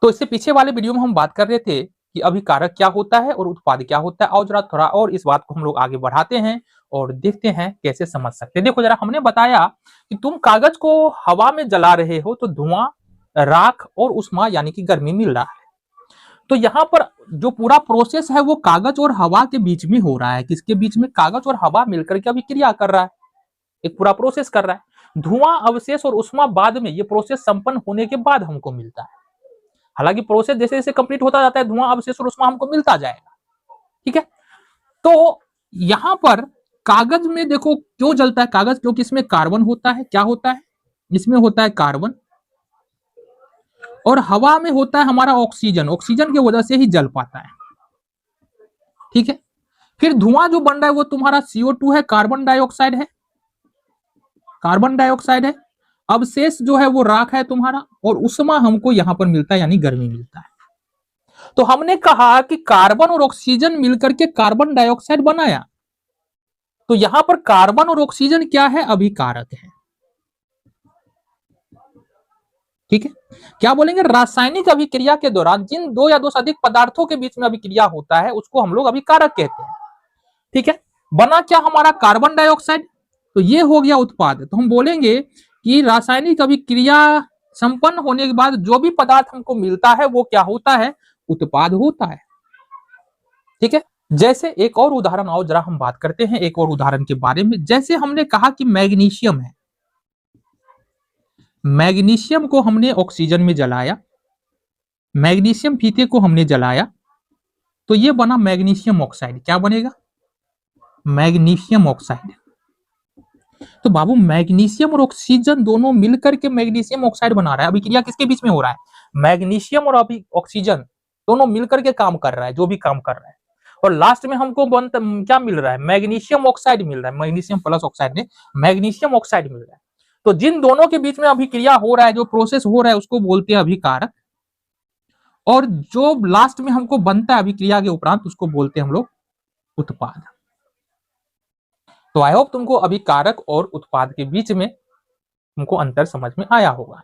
तो इससे पीछे वाले वीडियो में हम बात कर रहे थे कि अभिकारक क्या होता है और उत्पाद क्या होता है। और जरा थोड़ा और इस बात को हम लोग आगे बढ़ाते हैं और देखते हैं कैसे समझ सकते हैं। देखो जरा, हमने बताया कि तुम कागज को हवा में जला रहे हो तो धुआं, राख और उष्मा यानी कि गर्मी मिल रहा है। तो यहाँ पर जो पूरा प्रोसेस है वो कागज और हवा के बीच में हो रहा है। किसके बीच में? कागज और हवा मिलकर के अभिक्रिया कर रहा है, एक पूरा प्रोसेस कर रहा है। धुआं, अवशेष और उष्मा बाद में, ये प्रोसेस संपन्न होने के बाद हमको मिलता है। हालांकि प्रोसेस जैसे जैसे कंप्लीट होता जाता है, धुआं, अवशेष और उष्मा हमको मिलता जाएगा। ठीक है, तो यहां पर कागज में देखो क्यों जलता है कागज? क्योंकि इसमें कार्बन होता है। क्या होता है? इसमें होता है कार्बन। और हवा में होता है हमारा ऑक्सीजन। ऑक्सीजन की वजह से ही जल पाता है। ठीक है, फिर धुआं जो बन रहा है वो तुम्हारा CO2 है, कार्बन डाइऑक्साइड है, कार्बन डाइऑक्साइड है। अवशेष जो है वो राख है तुम्हारा, और उष्मा हमको यहां पर मिलता है यानी गर्मी मिलता है। तो हमने कहा कि कार्बन और ऑक्सीजन मिलकर के कार्बन डाइऑक्साइड बनाया। तो यहां पर कार्बन और ऑक्सीजन क्या है? अभिकारक है। ठीक है, क्या बोलेंगे? रासायनिक अभिक्रिया के दौरान जिन दो या दो से अधिक पदार्थों के बीच में अभिक्रिया होता है उसको हम लोग अभिकारक कहते हैं। ठीक है, बना क्या हमारा? Carbon dioxide. तो ये हो गया उत्पाद। तो हम बोलेंगे कि रासायनिक अभिक्रिया संपन्न होने के बाद जो भी पदार्थ हमको मिलता है वो क्या होता है? उत्पाद होता है। ठीक है, जैसे एक और उदाहरण आओ जरा हम बात करते हैं एक और उदाहरण के बारे में। जैसे हमने कहा कि मैग्नीशियम है, मैग्नीशियम को हमने ऑक्सीजन में जलाया, मैग्नीशियम फीते को हमने जलाया, तो ये बना मैग्नीशियम ऑक्साइड। क्या बनेगा? Magnesium oxide. तो बाबू मैग्नीशियम और ऑक्सीजन दोनों मिलकर के मैग्नीशियम ऑक्साइड बना रहा है। अभिक्रिया किसके बीच में हो रहा है? मैग्नीशियम और ऑक्सीजन दोनों मिलकर के काम कर रहा है, जो भी काम कर रहा है। और लास्ट में हमको क्या मिल रहा है? मैग्नीशियम ऑक्साइड मिल रहा है। मैग्नीशियम प्लस ऑक्साइड में मैग्नीशियम ऑक्साइड मिल रहा है। तो जिन दोनों के बीच में अभिक्रिया हो रहा है, जो प्रोसेस हो रहा है, उसको बोलते हैं अभिकारक। और जो लास्ट में हमको बनता है अभिक्रिया के उपरांत, उसको बोलते हैं हम लोग उत्पाद। तो आई होप तुमको अभिकारक और उत्पाद के बीच में तुमको अंतर समझ में आया होगा।